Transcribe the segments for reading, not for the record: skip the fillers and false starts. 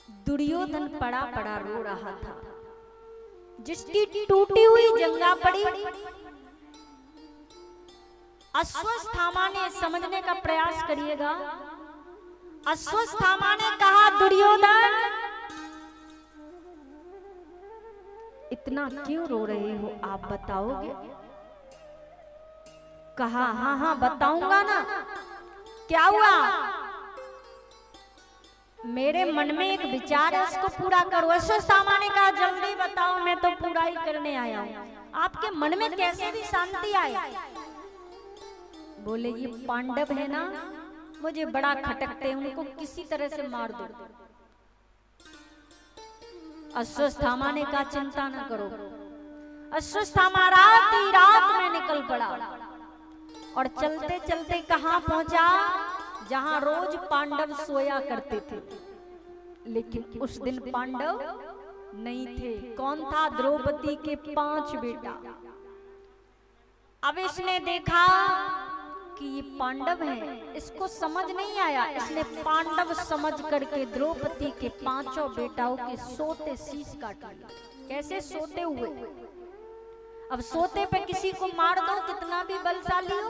दुर्योधन पड़ा पड़ा रो रहा था। जिसकी टूटी हुई जंगा पड़ी, अश्वत्थामा ने समझने का प्रयास करिएगा। अश्वत्थामा ने कहा, दुर्योधन इतना क्यों रो रहे हो, आप बताओगे? कहा, हाँ हाँ बताऊंगा ना। क्या हुआ? मेरे मन में एक विचार है, उसको पूरा करो। अश्वत्थामा ने कहा, जल्दी बताओ, मैं तो पूरा ही करने आया हूं। आपके मन में कैसे भी शांति आए? बोले, ये पांडव है ना, मुझे बड़ा खटकते हैं, उनको किसी तरह से मार दो। अश्वत्थामा ने कहा, चिंता न करो। अश्वत्थामा रात ही रात में निकल पड़ा और चलते चलते कहां पहुंचा? जहां रोज पांडव सोया करते थे, लेकिन उस दिन पांडव नहीं थे। कौन था? द्रौपदी के 5 बेटा। अब इसने देखा कि ये पांडव हैं, इसको समझ नहीं आया। इसने पांडव समझ करके द्रौपदी के 5 बेटाओं के सोते शीश काट लिए। कैसे? सोते हुए। अब सोते पे किसी को मार दो, कितना भी बलशाली हो।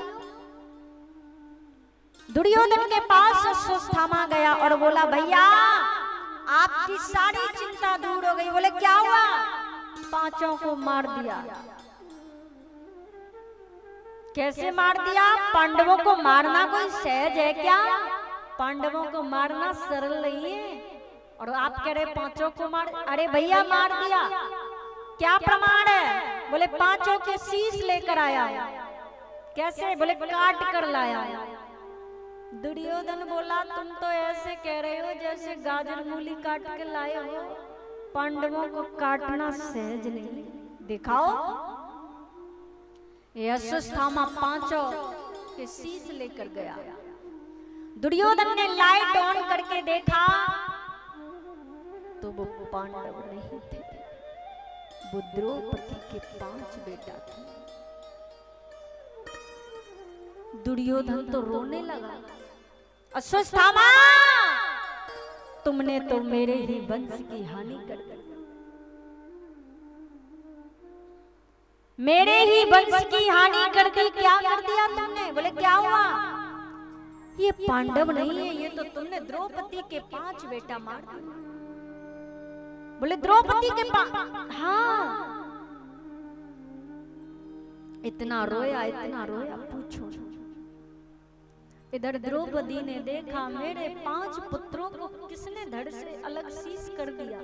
दुर्योधन के पास अश्वत्थामा गया और बोला, भैया आपकी सारी चिंता दूर हो गई। बोले, क्या हुआ? 5 को मार दिया। कैसे मार दिया? पांडवों को मारना कोई सहज है क्या? पांडवों को मारना सरल नहीं है। और आप कह रहे 5 को मार? अरे भैया मार दिया। क्या प्रमाण है? बोले, 5 के शीश लेकर आया। कैसे? बोले, काट कर लाया। दुर्योधन बोला, तुम तो ऐसे कह रहे हो जैसे गाजर मूली काट के लाए हो। पांडवों को काटना सहज नहीं, दिखाओ। ये अश्वत्थामा 5 के शीश लेकर गया। दुर्योधन ने लाइट ऑन करके देखा तो वो पांडव नहीं थे, वो द्रौपदी के 5 बेटा थे। दुर्योधन तो रोने लगा। अश्वत्थामा, तुमने तो मेरे ही वंश की हानि कर दी, मेरे ही वंश की हानि कर दी। क्या कर दिया तुमने? बोले, क्या हुआ? ये पांडव नहीं है, ये तो तुमने द्रौपदी के 5 बेटा मार दिए। बोले, द्रौपदी के 5? हाँ। इतना रोया पूछो। इधर द्रौपदी ने देखा, मेरे 5 पुत्रों को किसने धड़ से अलग शीश कर दिया।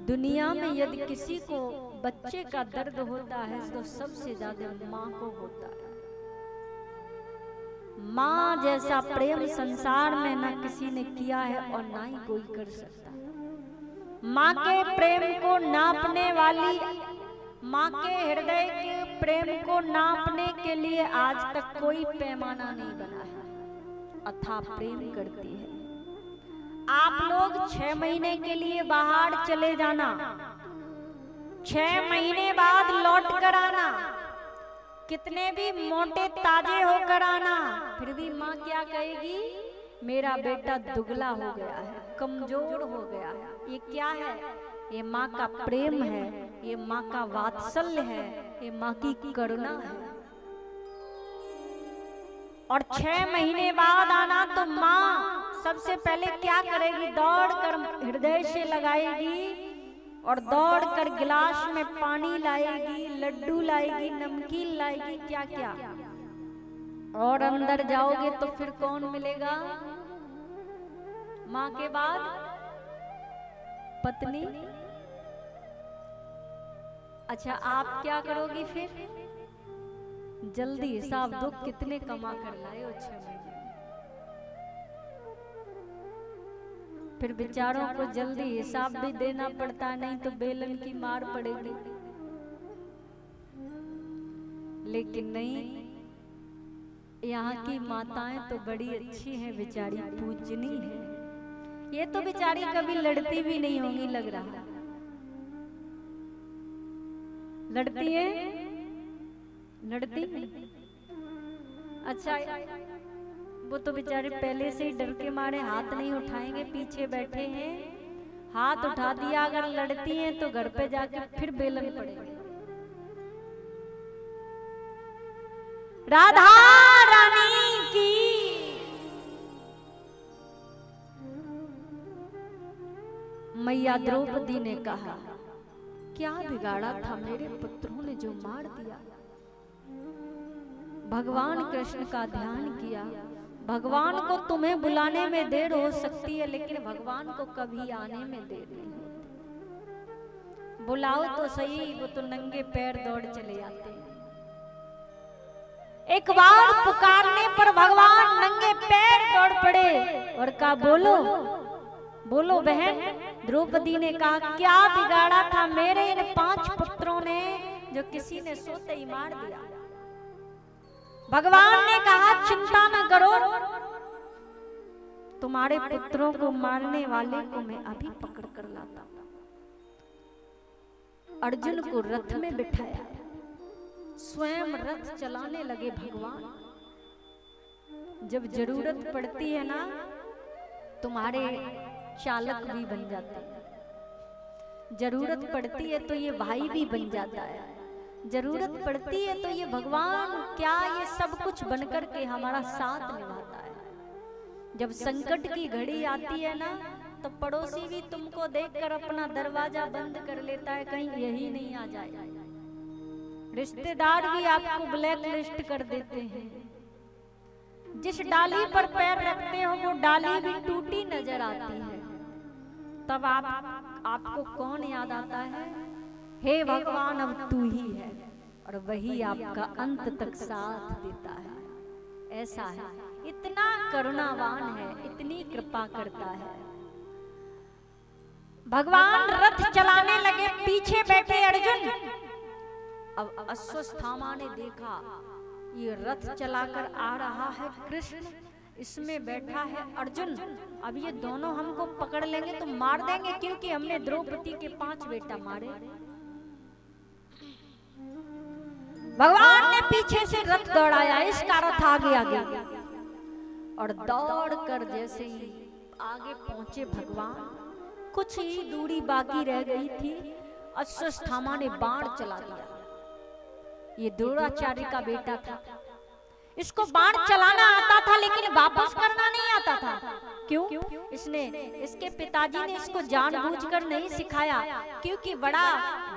दुनिया में यदि किसी को बच्चे का दर्द होता है तो सबसे ज्यादा माँ को होता है। माँ जैसा प्रेम संसार में न किसी ने किया है और ना ही कोई कर सकता। माँ के प्रेम को नापने वाली, माँ के हृदय के प्रेम को नापने के लिए आज तक कोई पैमाना नहीं बना है। अथाह प्रेम करती है। आप लोग 6 महीने के लिए बाहर चले जाना, 6 महीने बाद लौट कर आना, कितने भी मोटे ताजे होकर आना, फिर भी माँ क्या कहेगी? मेरा बेटा दुबला हो गया है, कमजोर हो गया है। ये क्या है? ये माँ का प्रेम है, ये माँ का वात्सल्य है, ये माँ की करुणा है। और 6 महीने बाद आना तो माँ सबसे पहले क्या करेगी? दौड़ कर हृदय से लगाएगी और दौड़ कर गिलास में पानी लाएगी, लड्डू लाएगी, नमकीन लाएगी, क्या क्या। और अंदर जाओगे तो फिर कौन मिलेगा? माँ के बाद पत्नी। अच्छा, आप क्या करोगी फिर? जल्दी हिसाब दो, कितने कमा कर लाए हो 6 महीने। फिर बेचारों को जल्दी हिसाब भी देना पड़ता, नहीं तो बेलन की मार पड़ेगी। लेकिन नहीं, यहाँ की माताएं तो बड़ी अच्छी हैं, बेचारी पूजनी है। ये तो बेचारी कभी लड़ती भी नहीं होंगी, लग रहा। लड़ती है? लड़ती? अच्छा, वो तो बेचारे पहले से ही डर के मारे हाथ नहीं उठाएंगे, पीछे बैठे हैं। हाथ उठा दिया अगर लड़ती हैं तो घर पे जाके फिर बेलन पड़ेगी। राधा रानी की मैया द्रौपदी ने कहा, क्या बिगाड़ा था मेरे पुत्रों ने जो मार दिया। भगवान कृष्ण का ध्यान किया। भगवान को तुम्हें बुलाने में देर हो सकती है, लेकिन भगवान को कभी आने में देर नहीं होती। बुलाओ तो सही, वो तो नंगे पैर दौड़ चले जाते हैं। एक बार पुकारने पर भगवान नंगे पैर दौड़ पड़े और कहा, बोलो बोलो बहन। द्रौपदी ने कहा, क्या बिगाड़ा था मेरे इन 5 पुत्रों ने जो किसी ने सोते ही मार दिया। भगवान ने कहा, चिंता न करो, तुम्हारे पुत्रों को मारने वाले को मैं अभी पकड़ कर लाता हूं। अर्जुन को रथ में बिठाया, स्वयं रथ चलाने लगे भगवान। जब जरूरत पड़ती है ना, तुम्हारे चालक भी बन जाते हैं। जरूरत पड़ती है तो ये भाई भी बन जाता है। जरूरत पड़ती है तो ये भगवान क्या, ये सब कुछ बनकर के हमारा साथ निभाता है। जब संकट की घड़ी आती है ना, तो पड़ोसी भी तुमको देखकर अपना दरवाजा बंद कर लेता है, कहीं यही नहीं आ जाए। रिश्तेदार भी आपको ब्लैक लिस्ट कर देते हैं। जिस डाली पर पैर रखते हो वो डाली भी टूटी नजर आती है। तब आपको कौन याद आता है? हे भगवान, अब तू ही है, और वही आपका अंत तक साथ देता है। ऐसा है, इतना करुणावान है, इतनी कृपा करता है। भगवान रथ चलाने लगे, पीछे बैठे अर्जुन। अब अश्वत्थामा ने देखा ये रथ चलाकर आ रहा है कृष्ण, इसमें बैठा है अर्जुन। अब ये दोनों हमको पकड़ लेंगे तो मार देंगे, क्योंकि हमने द्रौपदी के 5 बेटा मारे। भगवान ने पीछे से रथ दौड़ाया, इसका रथ आगे आगे, और दौड़ कर जैसे ही आगे पहुंचे भगवान, कुछ ही दूरी बाकी रह गई थी, अश्वत्थामा ने बाण चला दिया। ये द्रोणाचार्य का बेटा था, इसको बाण चलाना आता था लेकिन वापस करना नहीं आता था। क्यों? इसके पिताजी ने इसको जानबूझकर नहीं सिखाया, क्योंकि बड़ा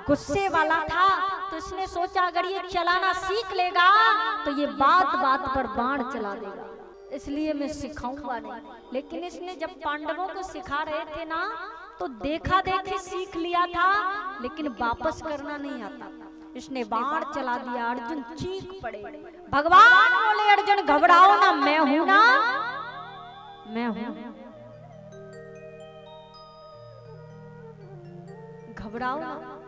गुस्से वाला था। तो इसने सोचा अगर ये चलाना सीख लेगा तो ये बात बात पर बाण चला देगा, इसलिए मैं सिखाऊंगा नहीं। लेकिन इसने जब पांडवों को सिखा रहे थे ना, तो देखा देखी सीख लिया था, लेकिन वापस करना नहीं आता। इसने बाण चला दिया, अर्जुन चीख पड़े। भगवान बोले, अर्जुन घबराओ ना, मैं हूं ना, मैं हूं। घबराओ ना।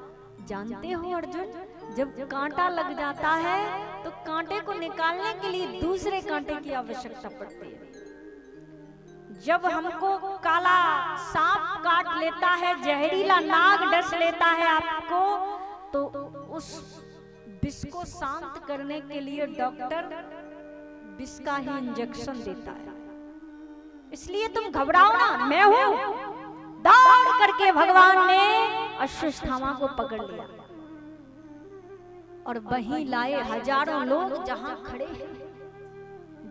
जानते हो अर्जुन, जब कांटा लग जाता है तो कांटे को निकालने के लिए दूसरे कांटे की आवश्यकता पड़ती है। जब हमको काला सांप काट लेता है, जहरीला नाग डस लेता है आपको, तो उस विष को शांत करने के लिए डॉक्टर विष का ही इंजेक्शन देता है। इसलिए तुम घबराओ ना, मैं हूं। दौड़ करके भगवान ने अश्वत्थामा को पकड़ लिया और वहीं लाए। हजारों लोग जहां खड़े हैं,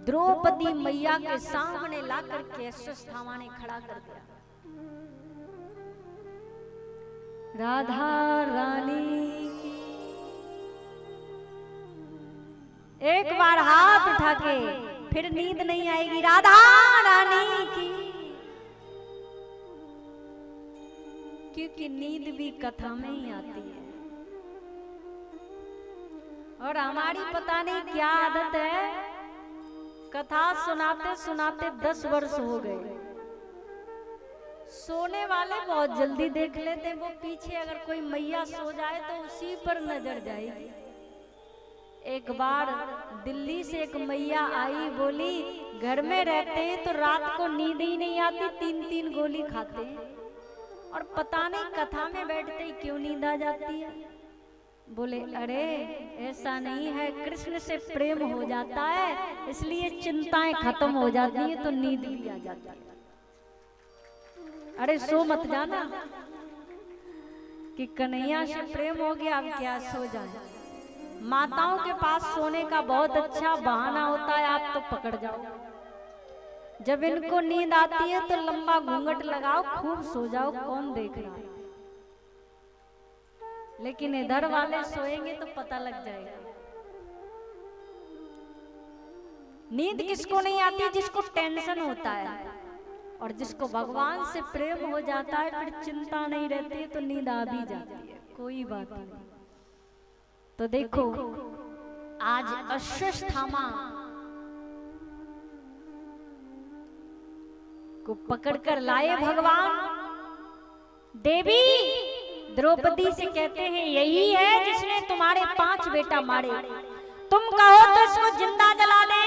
द्रौपदी मैया के सामने ला करके अश्वत्थामा ने खड़ा कर दिया। राधा रानी एक बार हाथ उठा के, फिर नींद नहीं आएगी। राधा रानी की, क्योंकि नींद भी कथा में ही आती है। और हमारी पता नहीं क्या आदत है, कथा सुनाते सुनाते 10 वर्ष हो गए। सोने वाले बहुत जल्दी देख लेते, वो पीछे अगर कोई मैया सो जाए तो उसी पर नजर जाएगी। एक बार दिल्ली से एक मैया आई, बोली घर में रहते हैं तो रात को नींद ही नहीं आती, 3-3 गोली खाते हैं, और पता नहीं कथा में बैठते ही क्यों नींद आ जाती है। बोले अरे ऐसा नहीं है, कृष्ण से प्रेम हो जाता है इसलिए चिंताएं खत्म हो जाती है तो नींद भी आ जाती है। अरे सो मत जाना कि कन्हैया से प्रेम हो गया अब क्या सो जाए। माताओं के पास सोने का बहुत अच्छा बहाना होता है, आप तो पकड़ जाओ। जब इनको नींद आती है तो लंबा घूंघट लगाओ, खूब सो जाओ, कौन देख रहा है। लेकिन इधर वाले सोएंगे तो पता लग जाएगा। नींद किसको नहीं आती? जिसको टेंशन होता है, और जिसको भगवान से प्रेम हो जाता है फिर चिंता नहीं रहती है तो नींद आ भी जाती है, कोई बात नहीं। तो देखो आज अश्वत्थामा को पकड़कर लाए भगवान। देवी द्रौपदी से कहते हैं यही है जिसने तुम्हारे 5 बेटा मारे। तुम कहो तो इसको जिंदा जला दे,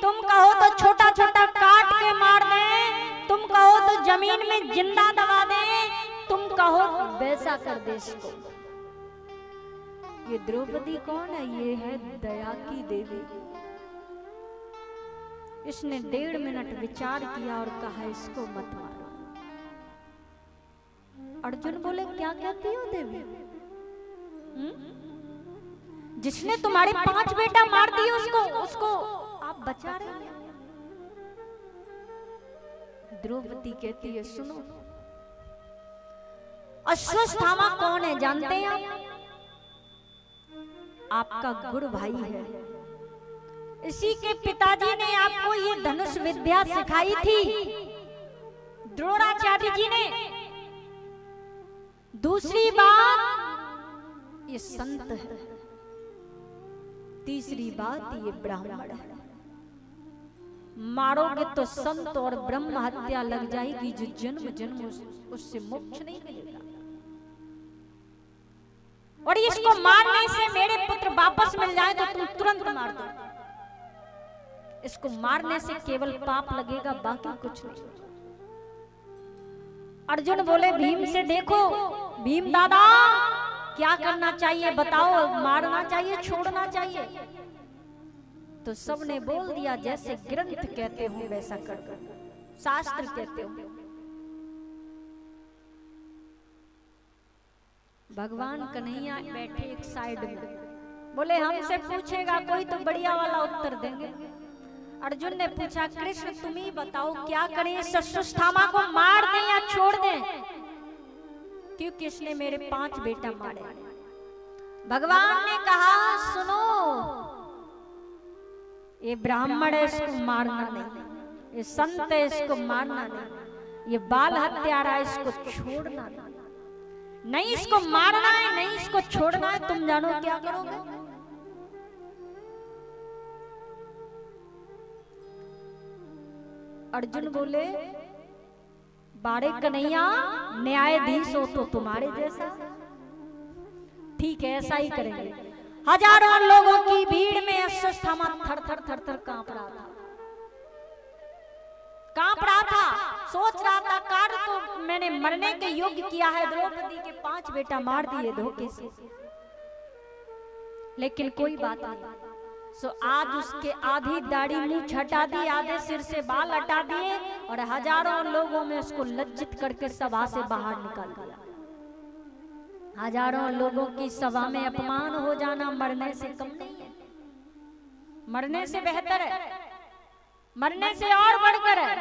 तुम कहो तो छोटा छोटा काट के मार दे, तुम कहो तो जमीन में जिंदा दबा दे, तुम कहो वैसा कर दे इसको। ये द्रौपदी कौन है? ये है दया की देवी। इसने 1.5 मिनट विचार किया और कहा इसको मत मारो। अर्जुन बोले क्या कहती हो देवी? जिसने तुम्हारे 5 बेटा मार दिए उसको आप बचा रहे हैं? द्रौपदी कहती है सुनो, अश्वत्थामा कौन है जानते हैं आप? आपका गुरु भाई है। इसी के पिताजी ने आपको ये धनुष विद्या सिखाई थी, द्रोणाचार्य जी ने। दूसरी बात ये संत है, तीसरी बात ये ब्राह्मण है। मारोगे तो संत और ब्रह्म हत्या लग जाएगी, जो जन्म जन्म उससे मोक्ष नहीं मिलेगा। और इसको मारने से मेरे पुत्र वापस मिल जाए तो तुम तुरंत मार दो। इसको मारने से केवल पाप लगेगा, बाकी कुछ नहीं। अर्जुन बोले भीम से देखो, भीम दादा क्या करना चाहिए बताओ, मारना चाहिए छोड़ना चाहिए? तो सबने बोल दिया जैसे ग्रंथ कहते हो वैसा कर, शास्त्र कहते हो। भगवान कन्हैया बैठे एक साइड में, बोले हमसे पूछेगा कोई तो बढ़िया वाला उत्तर देंगे। अर्जुन ने पूछा कृष्ण तुम ही बताओ क्या करें, अश्वत्थामा को मार दें या छोड़ दें? क्योंकि इसने मेरे 5 बेटा मारे। भगवान ने कहा सुनो, ये ब्राह्मण है इसको मारना नहीं, ये संत है इसको मारना नहीं, ये बाल हत्यारा है इसको छोड़ना नहीं, इसको मारना है नहीं इसको छोड़ना है। तुम जानो क्या करोगे? अर्जुन बोले बाड़े कन्हैया न्यायाधीश हो तो तुम्हारे जैसा, ठीक है ऐसा ही करेंगे। हजारों लोगों की भीड़ में अश्वत्थामा थर थर थर थर कांप रहा था, सोच रहा था कार्य तो मैंने मरने के योग्य किया है, द्रौपदी के 5 बेटा मार दिए धोखे से, लेकिन कोई बात नहीं। सो आज उसके आधी दाढ़ी मुंह हटा दी, आधे सिर से बाल हटा दिए और हजारों लोगों में उसको लज्जित करके सभा से बाहर निकाल दिया। हजारों लोगों की सभा में अपमान हो जाना मरने से कम नहीं है, मरने से बेहतर है, मरने से और बढ़कर है।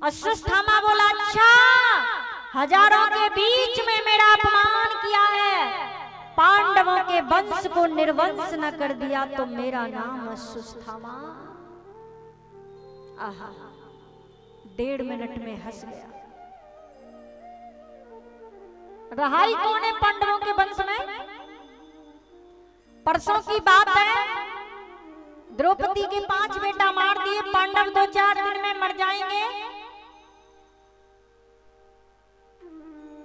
अश्वत्थामा बोला अच्छा हजारों के बीच में मेरा अपमान किया है, पांडवों के वंश को निर्वंश न कर दिया तो मेरा नाम अश्वत्थामा। आहा 1.5 मिनट में हंस गया। रहाई कौन है पांडवों के वंश में? परसों की बात है, द्रौपदी के 5 बेटा मार दिए, पांडव 2-4 दिन में मर जाएंगे,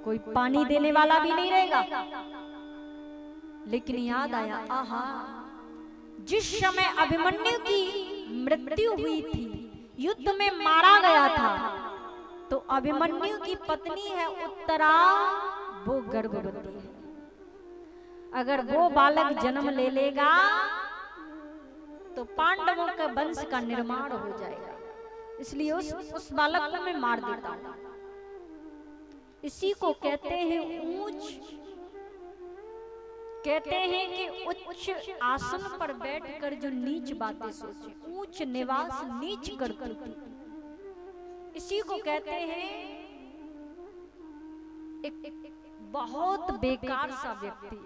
कोई पानी देने वाला भी नहीं रहेगा। लेकिन याद आया आहा जिस समय अभिमन्यु की मृत्यु हुई थी, युद्ध में मारा गया था, तो अभिमन्यु की पत्नी है उत्तरा, वो गर्भवती है। अगर वो बालक जन्म ले लेगा तो पांडवों के वंश का निर्माण हो जाएगा, इसलिए उस बालक को मैं मार देता हूं। इसी को कहते हैं ऊंच, कहते हैं कि उच्च आसन पर बैठकर जो नीच बातें सोचे, ऊंच निवास नीच करतूत, इसी को कहते हैं एक बहुत बेकार सा व्यक्ति।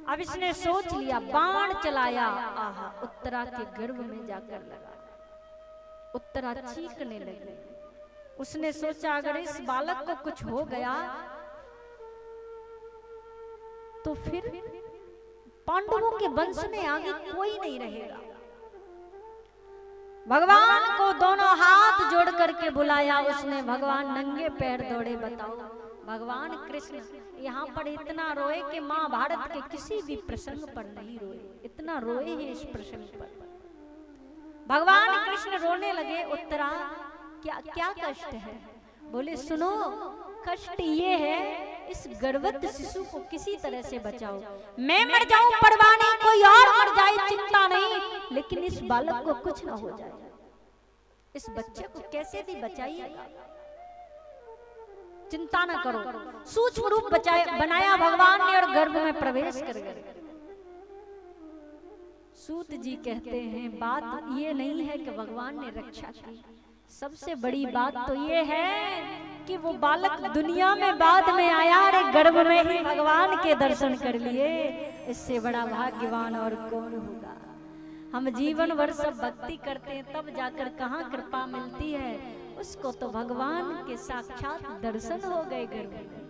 अब इसने सोच लिया, बाण चलाया, आहा, उत्तरा के गर्भ में जाकर लगा, उत्तरा चीखने लगी। उसने सोचा अगर इस बालक को कुछ हो गया तो फिर पांडवों के वंश में आगे कोई नहीं रहेगा। भगवान को दोनों हाथ जोड़ करके बुलाया उसने। भगवान नंगे पैर दौड़े, बताओ भगवान कृष्ण यहाँ पर इतना रोए कि महाभारत के किसी भी प्रसंग पर नहीं रोए, इतना रोए हैं इस प्रसंग पर। भगवान कृष्ण रोने लगे, उत्तरा क्या क्या कष्ट है? बोले सुनो, कष्ट ये है इस गर्भवत शिशु को किसी तरह से बचाओ। मैं मर जाऊं परवाह नहीं, कोई और मर जाए चिंता नहीं, लेकिन इस बालक को कुछ ना हो जाए। इस बच्चे को कैसे भी बचाइएगा, चिंता न करो। सूक्ष्म रूप बनाया भगवान ने और गर्भ में प्रवेश कर गए। सूत जी कहते हैं बात ये नहीं है कि भगवान ने रक्षा की, सबसे बड़ी बात तो ये है कि वो बालक दुनिया में बाद में आया, अरे गर्भ में ही भगवान के दर्शन कर लिए। इससे बड़ा भाग्यवान और कौन होगा। हम जीवन भर सब भक्ति करते हैं, तब जाकर कहाँ कृपा मिलती है। उसको तो भगवान के साक्षात दर्शन हो गए गर्भ में।